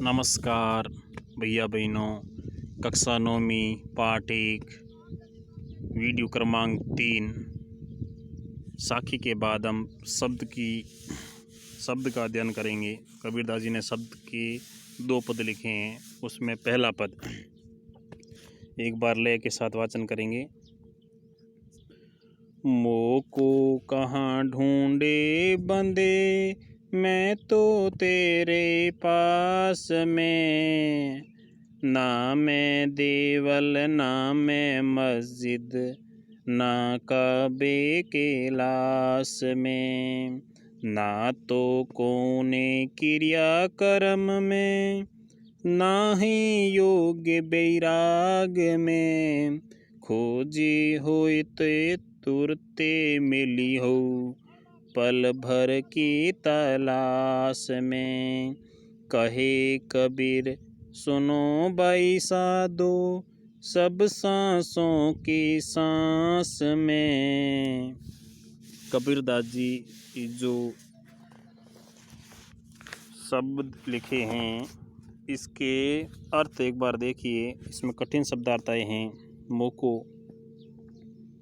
नमस्कार भैया बहनों, कक्षा 9वीं पाठ 1 वीडियो क्रमांक 3 साखी के बाद हम शब्द का अध्ययन करेंगे। कबीरदास जी ने शब्द के 2 पद लिखे हैं, उसमें पहला पद एक बार लय के साथ वाचन करेंगे। मोको कहाँ ढूंढे बंदे, मैं तो तेरे पास में, ना मैं देवल ना मैं मस्जिद, ना काबे के लाश में, ना तो कोने क्रिया कर्म में, ना ही योग्य बैराग में, खोजी होए ते तुरते मिली हो, पल भर की तलाश में। कहे कबीर सुनो भाई साधो, सब सांसों की सांस में। कबीरदास जी जो शब्द लिखे हैं, इसके अर्थ एक बार देखिए। इसमें कठिन शब्दार्थ आए हैं। मोको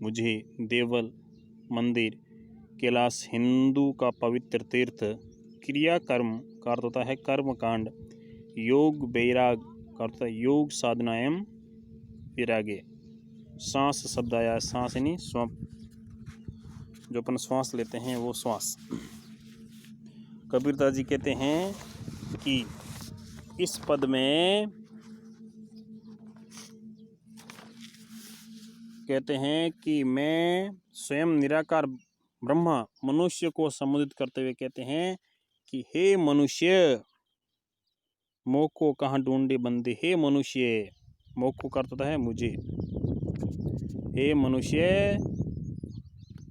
मुझे, देवल मंदिर, कैलाश हिंदू का पवित्र तीर्थ, क्रिया कर्म का अर्थ होता है कर्म कांड, योग वैराग का अर्थ है योग साधना एवं वैराग्य। सांस शब्द आया, सांस यानी श्वास, जो अपन श्वास लेते हैं वो श्वास। कबीरदास जी कहते हैं कि इस पद में कहते हैं कि मैं स्वयं निराकार ब्रह्मा मनुष्य को संबोधित करते हुए कहते हैं कि हे मनुष्य, मोको कहाँ ढूंढे बंदे। हे मनुष्य, मोको का अर्थ होता है मुझे। हे मनुष्य,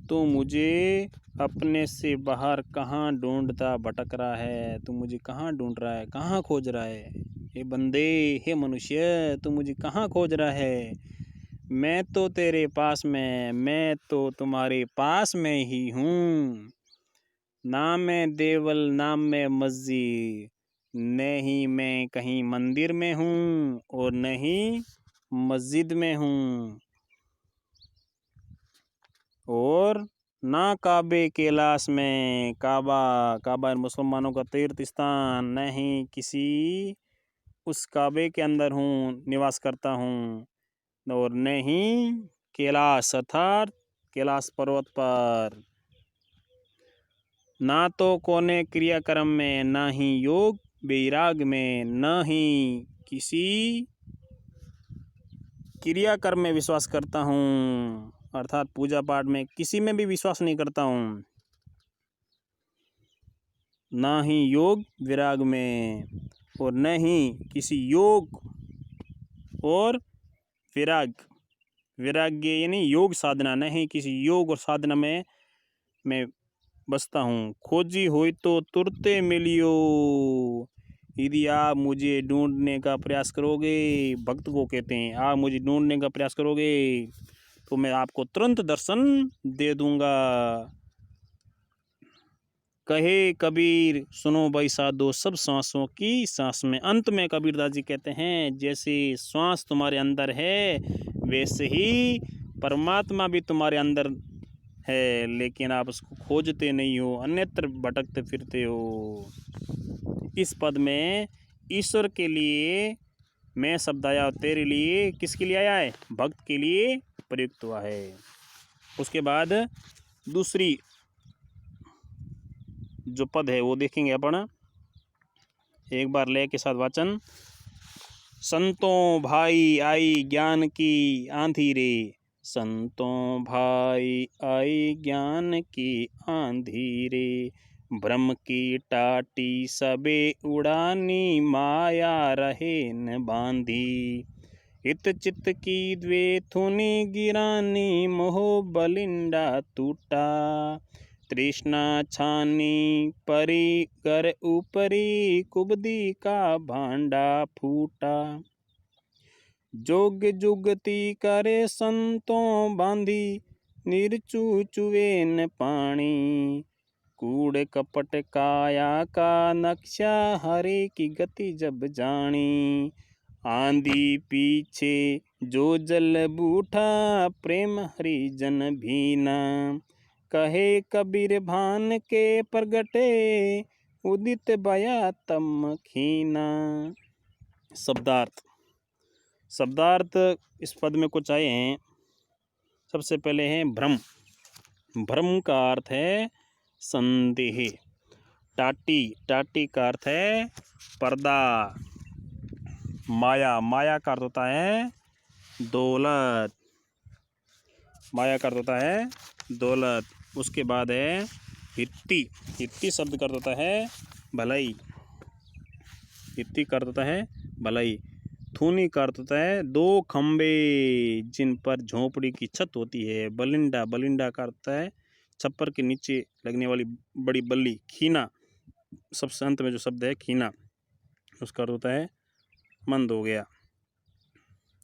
तू मुझे अपने से बाहर कहाँ ढूंढता भटक रहा है। तू मुझे कहाँ ढूंढ रहा है, कहाँ खोज रहा है। हे बंदे, हे मनुष्य, तू मुझे कहाँ खोज रहा है। मैं तो तेरे पास में, मैं तो तुम्हारे पास में ही हूँ। ना मैं देवल ना मैं मस्जिद, नहीं मैं कहीं मंदिर में हूँ और नहीं मस्जिद में हूँ, और ना काबे कैलाश में, काबा मुसलमानों का तीर्थ स्थान, नहीं किसी उस काबे के अंदर हूँ, निवास करता हूँ, और नहीं कैलाश अर्थात कैलाश पर्वत पर। ना तो कोने क्रियाक्रम में, ना ही योग वैराग में, ना ही किसी क्रियाकर्म में विश्वास करता हूँ, अर्थात पूजा पाठ में किसी में भी विश्वास नहीं करता हूँ। ना ही योग वैराग में, और न ही किसी योग और वैराग्य यानी योग साधना, न ही किसी योग और साधना में मैं बसता हूँ। खोजी होई तो तुरते मिलियो, यदि आप मुझे ढूंढने का प्रयास करोगे, भक्त को कहते हैं, आप मुझे ढूंढने का प्रयास करोगे तो मैं आपको तुरंत दर्शन दे दूंगा। कहे कबीर सुनो भाई साधो, सब सांसों की सांस में। अंत में कबीरदास जी कहते हैं, जैसे श्वास तुम्हारे अंदर है वैसे ही परमात्मा भी तुम्हारे अंदर है, लेकिन आप उसको खोजते नहीं हो, अन्यत्र भटकते फिरते हो। इस पद में ईश्वर के लिए मैं शब्द आया, तेरे लिए किसके लिए आया है, भक्त के लिए प्रयुक्त हुआ है। उसके बाद दूसरी जो पद है वो देखेंगे अपन। एक बार लय के साथ वाचन। संतों भाई आई ज्ञान की आंधी रे, संतों भाई आई ज्ञान की आंधी रे, भ्रम की टाटी सबे उड़ानी, माया रहे न बांधी, हित चित्त की द्वे थुनी गिरानी, मोह बलिंडा टूटा, तृष्णा छानी परी कर ऊपरी, कुबदी का भांडा फूटा, जोग जुगती करे संतों बांधी, निर्चू चुए न पानी, कूड़ कपट काया का नक्शा, हरे की गति जब जानी। आंधी पीछे जो जल बूठा, प्रेम हरिजन भीना। कहे कबीर भान के प्रगटे, उदित बया तम खीना। शब्दार्थ इस पद में कुछ आए हैं। सबसे पहले है भ्रम। भ्रम का अर्थ है संदेह। टाटी का अर्थ है पर्दा। माया का अर्थ होता है दौलत। उसके बाद है हित्ती शब्द का अर्थ होता है भलाई। थूनी का अर्थ होता है दो खंबे जिन पर झोपड़ी की छत होती है। बलिंडा का अर्थ है छप्पर के नीचे लगने वाली बड़ी बल्ली। खीना सबसे अंत में जो शब्द है खीना, उसका अर्थ होता है मंद हो गया।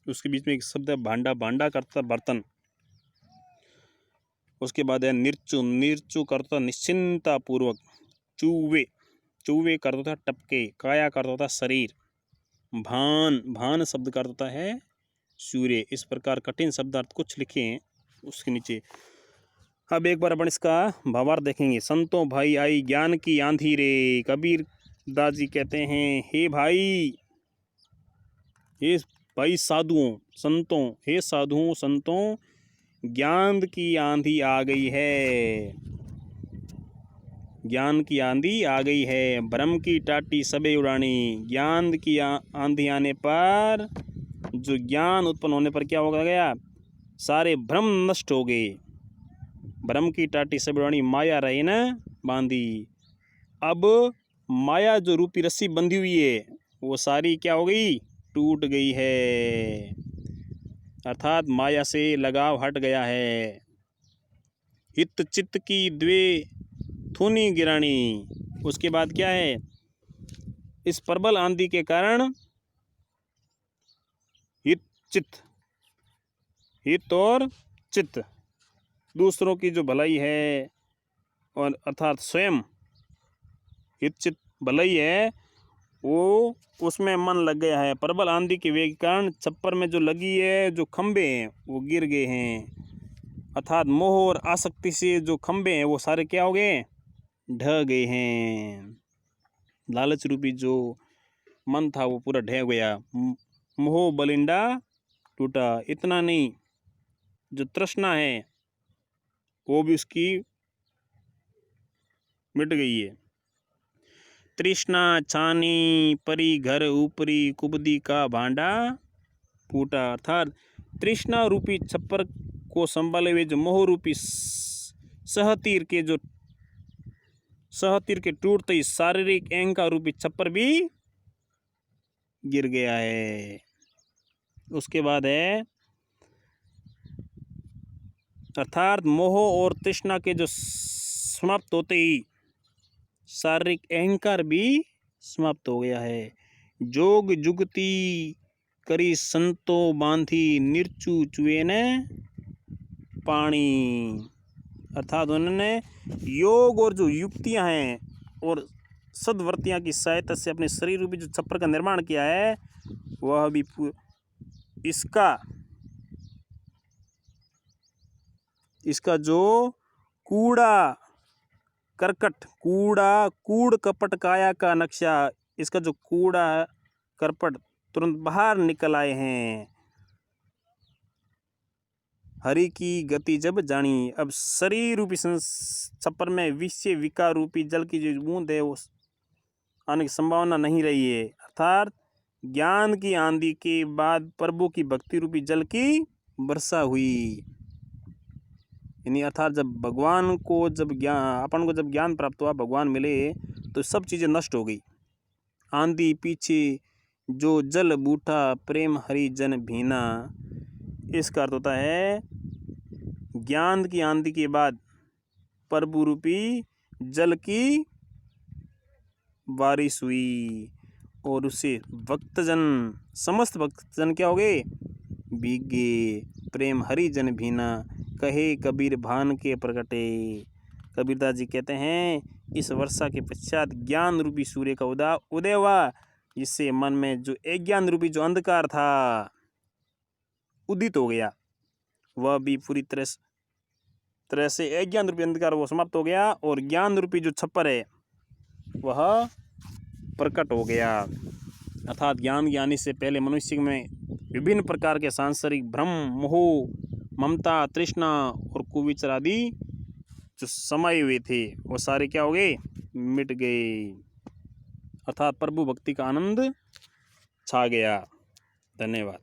उसके बीच में एक शब्द है भांडा का अर्थ है बर्तन। उसके बाद है निर्चु का अर्थ निश्चिंता पूर्वक। चूवे का अर्थ होता है टपके। काया का अर्थ होता है शरीर। भान शब्द का अर्थ होता है सूर्य। इस प्रकार कठिन शब्दार्थ कुछ लिखे हैं उसके नीचे। अब एक बार अपन इसका भावार्थ देखेंगे। संतों भाई आई ज्ञान की आंधी रे। कबीर दास जी कहते हैं हे साधुओं संतों, ज्ञान की आंधी आ गई है। भ्रम की टाटी सबे उड़ानी। ज्ञान की आंधी आने पर, जो ज्ञान उत्पन्न होने पर क्या हो गया, सारे भ्रम नष्ट हो गए। भ्रम की टाटी सबे उड़ानी, माया रहे न बांधी। अब माया जो रूपी रस्सी बंधी हुई है वो सारी क्या हो गई, टूट गई है। अर्थात माया से लगाव हट गया है। हित चित्त की द्वे थूनी गिरानी। उसके बाद क्या है, इस प्रबल आंधी के कारण हित और चित्त, दूसरों की जो भलाई है और अर्थात स्वयं हित चित्त भलाई है, वो उसमें मन लग गया है। प्रबल आंधी के वेग के कारण छप्पर में जो लगी है जो खंबे हैं वो गिर गए हैं। अर्थात मोह और आसक्ति से जो खंबे हैं वो सारे क्या हो गए, ढह गए हैं। लालच रूपी जो मन था वो पूरा ढह गया। मोह बलिंडा टूटा। इतना नहीं, जो तृष्णा है वो भी उसकी मिट गई है। तृष्णा छानी परी घर ऊपरी, कुबदी का भांडा फूटा। अर्थात तृष्णा रूपी छप्पर को संभाले हुए जो मोह रूपी सहतीर के टूटते ही शारीरिक अहंकार रूपी छप्पर भी गिर गया है। उसके बाद है अर्थात मोह और तृष्णा के जो समाप्त होते ही शारीरिक अहंकार भी समाप्त हो गया है। जोग जुगती करी संतो बांधी, निर्चु चुए ने पानी। अर्थात उन्होंने योग और जो युक्तियां हैं और सद्वृत्तियां की सहायता से अपने शरीर रूपी जो छप्पर का निर्माण किया है, वह भी इसका जो कूड़ कपट काया का नक्शा, इसका जो कूड़ा करपट तुरंत बाहर निकल आए हैं। हरि की गति जब जानी। अब शरीर रूपी छप्पर में विषय विकार रूपी जल की जो बूंद है वो आने की संभावना नहीं रही है। अर्थात ज्ञान की आंधी के बाद प्रभु की भक्ति रूपी जल की वर्षा हुई। यानी अर्थात जब भगवान को जब ज्ञान प्राप्त हुआ, भगवान मिले, तो सब चीज़ें नष्ट हो गई। आंधी पीछे जो जल बूठा, प्रेम हरि जन भीना। इसका अर्थ होता है ज्ञान की आंधी के बाद प्रभु रूपी जल की बारिश हुई और उससे समस्त भक्तजन क्या हो गए, भीगे। प्रेम हरि जन भीना, कहे कबीर भान के प्रगटे। कबीरदास जी कहते हैं, इस वर्षा के पश्चात ज्ञान रूपी सूर्य का उदय हुआ, जिससे मन में जो अज्ञान रूपी जो अंधकार था उदित हो गया, वह भी पूरी तरह से अज्ञान रूपी अंधकार वो समाप्त हो गया, और ज्ञान रूपी जो छप्पर है वह प्रकट हो गया। अर्थात ज्ञान के आने से पहले मनुष्य में विभिन्न प्रकार के सांसारिक भ्रम, मोह, ममता, तृष्णा और कुविचार आदि जो समाये हुए थे वो सारे क्या हो गए, मिट गए। अर्थात प्रभु भक्ति का आनंद छा गया। धन्यवाद।